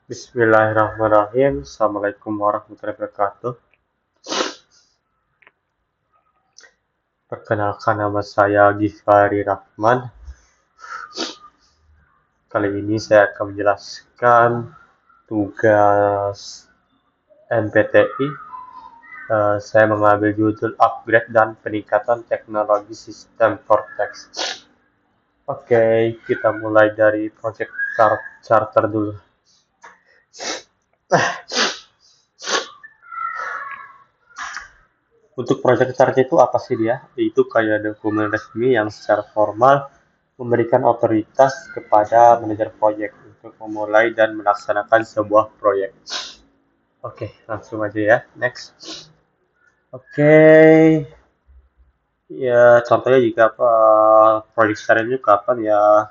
Bismillahirrahmanirrahim. Assalamualaikum warahmatullahi wabarakatuh. Perkenalkan nama saya Givari Rahman. Kali ini saya akan menjelaskan tugas MPTI. Saya mengambil judul Upgrade dan Peningkatan Teknologi Sistem Cortex. Oke, kita mulai dari project charter dulu. Untuk project charter itu apa sih dia? Itu kayak dokumen resmi yang secara formal memberikan otoritas kepada manajer proyek untuk memulai dan melaksanakan sebuah proyek. Oke, langsung aja ya. Next. Oke, ya contohnya jika proyek sekarang ini kapan ya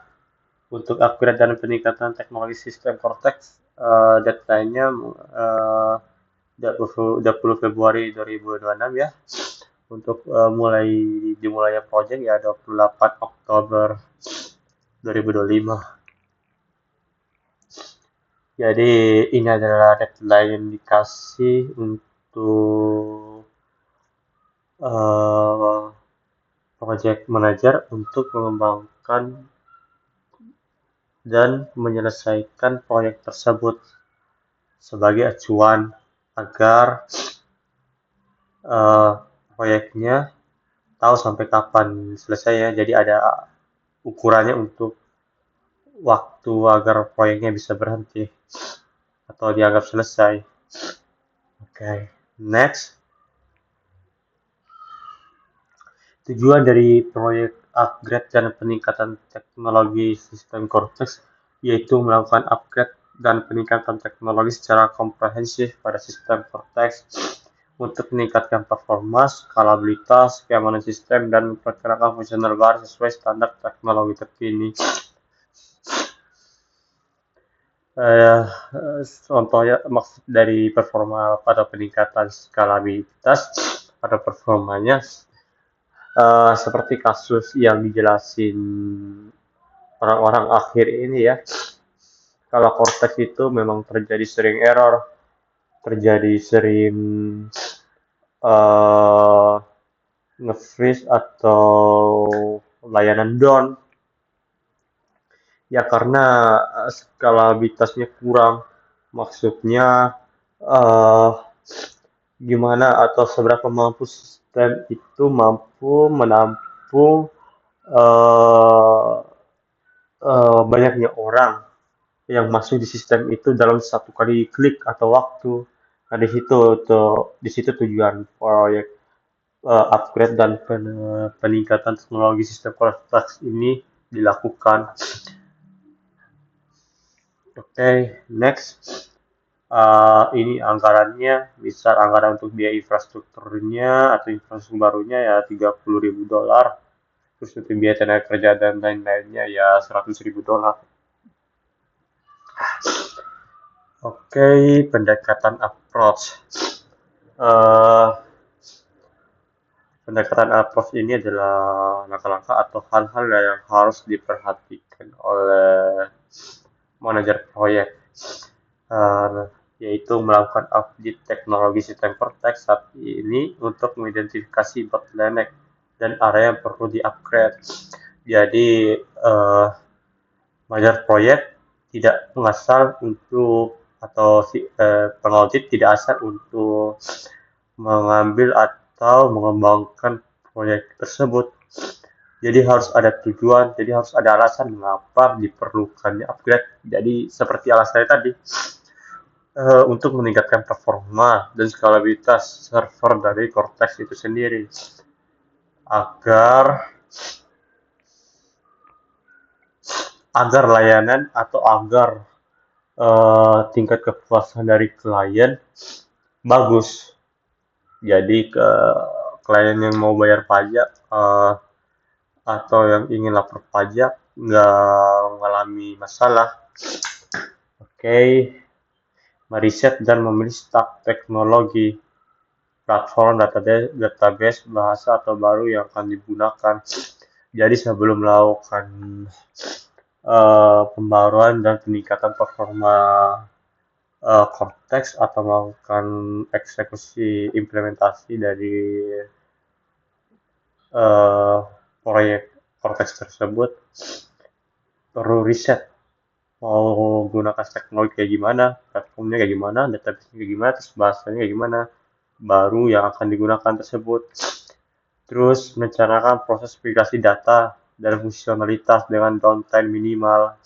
untuk upgrade dan peningkatan teknologi sistem Cortex, deadline-nya 20 Februari 2026 ya. Untuk dimulainya proyek ya 28 Oktober 2025. Jadi ini adalah deadline yang dikasih untuk project manager untuk mengembangkan dan menyelesaikan proyek tersebut sebagai acuan agar proyeknya tahu sampai kapan selesainya. Jadi ada ukurannya untuk waktu agar proyeknya bisa berhenti atau dianggap selesai. Oke, next. Tujuan dari proyek upgrade dan peningkatan teknologi sistem Cortex yaitu melakukan upgrade dan peningkatan teknologi secara komprehensif pada sistem Cortex untuk meningkatkan performa, skalabilitas, keamanan sistem, dan memperkenalkan fungsional baru sesuai standar teknologi terkini. Contohnya maksud dari performa pada peningkatan skalabilitas pada performanya seperti kasus yang dijelasin orang-orang akhir ini ya. Kalau Cortex itu memang terjadi sering error, terjadi sering nge-freeze atau layanan down. Ya karena skalabilitasnya kurang. Maksudnya gimana atau seberapa mampu sistem itu mampu menampung banyaknya orang yang masuk di sistem itu dalam satu kali klik atau waktu. Nah, di situ tujuan proyek upgrade dan peningkatan teknologi sistem Cortex ini dilakukan. Oke, next. Ini anggarannya, misal anggaran untuk biaya infrastrukturnya atau infrastruktur barunya ya $30.000. Terus untuk biaya tenaga kerja dan lain-lainnya ya $100.000. Oke, pendekatan approach. Pendekatan approach ini adalah langkah-langkah atau hal-hal yang harus diperhatikan oleh manajer proyek, yaitu melakukan update teknologi sistem Cortex saat ini untuk mengidentifikasi bottleneck dan area yang perlu di-upgrade. Jadi, manajer proyek tidak mengasal untuk atau pengaudit tidak asal untuk mengambil atau mengembangkan proyek tersebut. Jadi harus ada tujuan, jadi harus ada alasan mengapa diperlukannya upgrade. Jadi seperti alasannya tadi, untuk meningkatkan performa dan skalabilitas server dari Cortex itu sendiri. Agar layanan atau agar tingkat kepuasan dari klien bagus. Jadi klien yang mau bayar pajak atau yang ingin lapor pajak nggak mengalami masalah. Oke, meriset dan memilih stack teknologi, platform, database, bahasa atau baru yang akan digunakan. Jadi sebelum melakukan pembaruan dan peningkatan performa konteks atau melakukan eksekusi implementasi dari eh, proyek konteks tersebut, perlu riset mau gunakan teknologi kayak gimana, platformnya kayak gimana, database kayak gimana, terus bahasanya kayak gimana, baru yang akan digunakan tersebut. Terus merencanakan proses migrasi data dan fungsionalitas dengan downtime minimal,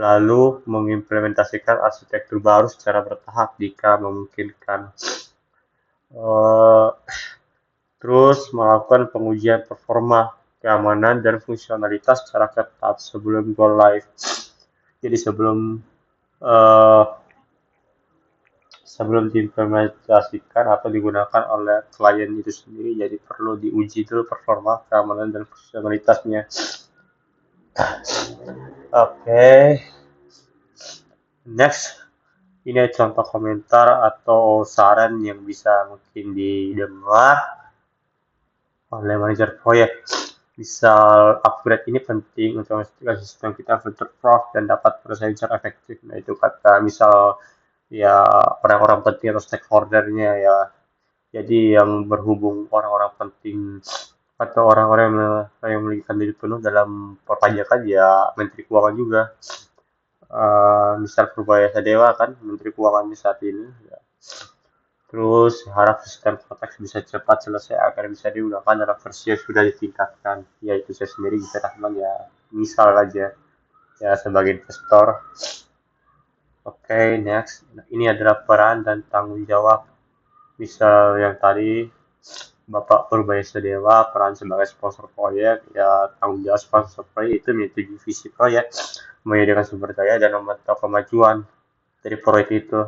lalu mengimplementasikan arsitektur baru secara bertahap jika memungkinkan. Eh, Terus melakukan pengujian performa, keamanan, dan fungsionalitas secara ketat sebelum go live. Jadi eh, sebelum diimplementasikan atau digunakan oleh klien itu sendiri, jadi perlu diuji dulu performa, keamanan, dan fungsionalitasnya. Oke, next. Ini contoh komentar atau saran yang bisa mungkin didengar oleh manajer proyek. Misal upgrade ini penting untuk memastikan sistem kita future-proof dan dapat bersaing secara efektif. Nah, itu kata misal ya orang-orang penting atau stakeholdernya ya. Jadi yang berhubung orang-orang penting atau orang-orang yang memiliki diri penuh dalam perpajakan ya Menteri Keuangan juga. Misal Purbaya Sadewa kan Menteri Keuangan di saat ini. Ya. Terus harap sistem konteks bisa cepat selesai agar bisa digunakan dalam versi yang sudah ditingkatkan. Ya itu saya sendiri bisa bilang ya misal aja ya sebagai investor. Oke, next. Nah, ini adalah peran dan tanggung jawab. Misal yang tadi Bapak Purbaya Sadewa peran sebagai sponsor proyek, ya tanggung jawab sponsor proyek itu menyetujui visi proyek, menyediakan sumber daya dan memantau kemajuan dari proyek itu.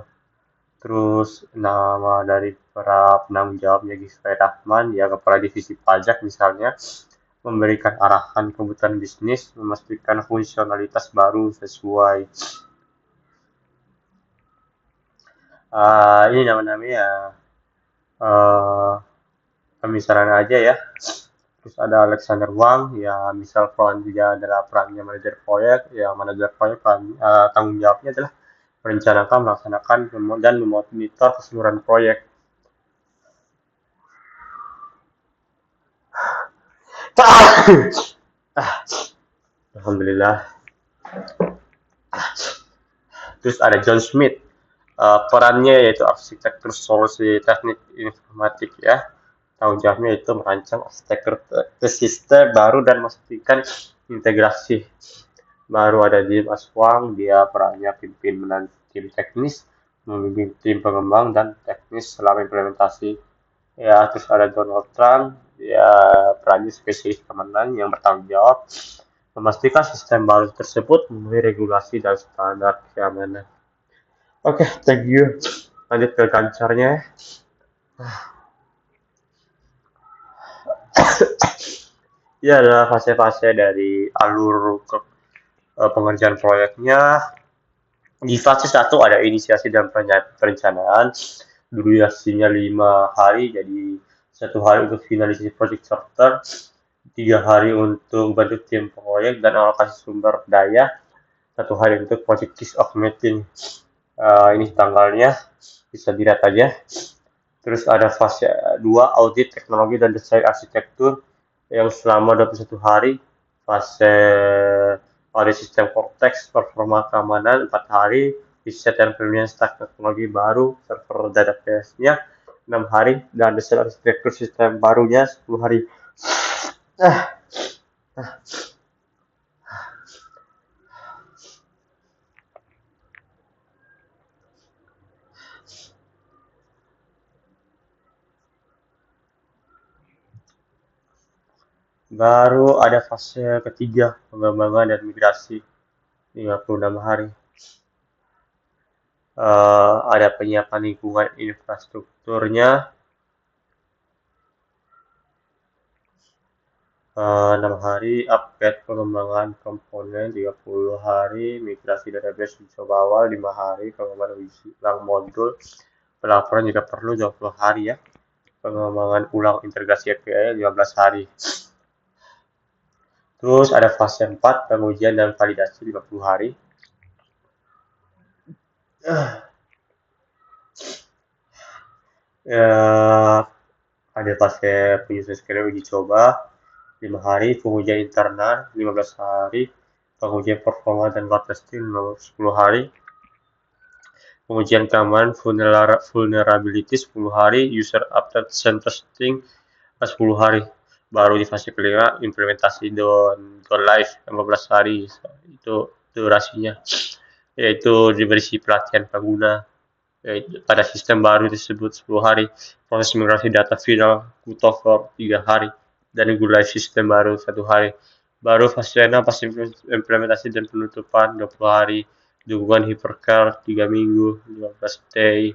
Terus nama dari para penanggung jawabnya Gisway Rahman, ya kepala divisi pajak misalnya, memberikan arahan kebutuhan bisnis, memastikan fungsionalitas baru sesuai. Ini nama-namanya ya, pemisaran aja ya. Terus ada Alexander Wang, ya misal peran dia adalah perannya manajer proyek, ya manajer proyek tanggung jawabnya adalah merencanakan, melaksanakan, dan memonitor keseluruhan proyek. Alhamdulillah. Terus ada John Smith, perannya yaitu arsitektur solusi teknik informatik ya. Tanggung jawabnya itu merancang arsitektur sistem baru dan memastikan integrasi. Baru ada Jim Aswang, dia perannya pimpinan tim teknis, membimbing tim pengembang dan teknis selama implementasi. Ya, terus ada Donald Trump, ya perannya spesialis keamanan yang bertanggung jawab memastikan sistem baru tersebut memenuhi regulasi dan standar keamanan. Oke, thank you. Lanjut ke kancarnya. Ini adalah fase-fase dari alur pengerjaan proyeknya. Di fase 1 ada inisiasi dan perencanaan. Durasinya 5 hari, jadi 1 hari untuk finalisasi project charter, 3 hari untuk bantu tim proyek dan alokasi sumber daya, 1 hari untuk project kick-off meeting. Ini tanggalnya, bisa dilihat aja. Terus ada fase 2, audit teknologi dan desain arsitektur yang selama 21 hari. Fase audit sistem konteks, performa keamanan 4 hari, riset dan penelitian stack teknologi baru, server database-nya 6 hari, dan desain arsitektur sistem barunya 10 hari. Baru ada fase ketiga, pengembangan dan migrasi 56 hari. Ada penyiapan lingkungan infrastrukturnya 6 hari, upgrade pengembangan komponen 30 hari, migrasi database coba awal 5 hari, pengembangan ulang modul, pelaporan jika perlu 20 hari ya, pengembangan ulang integrasi API 15 hari. Terus ada fase 4, pengujian dan validasi 50 hari. Eh, ada fase penyusun skenario uji coba 5 hari, pengujian internal 15 hari, pengujian performa dan load testing 10 hari, pengujian keamanan vulnerability 10 hari, user acceptance testing 10 hari. Baru di fase kelima implementasi go live 15 hari. Itu durasinya. Yaitu diberi pelatihan pengguna pada sistem baru tersebut 10 hari. Proses migrasi data final butuh 3 hari. Dan go live sistem baru 1 hari. Baru fase 6 fase implementasi dan penutupan 20 hari. Dukungan hypercare 3 minggu, 15 day.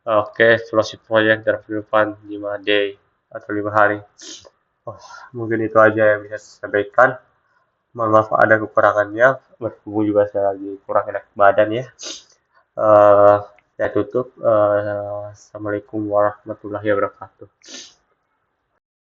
Oke, velocity project dan penutupan 5 day atau 5 hari. Oh, mungkin itu aja yang bisa saya sampaikan. Mohon maaf ada kekurangannya, berhubung juga saya lagi kurang enak badan ya. Saya tutup. Assalamualaikum warahmatullahi wabarakatuh.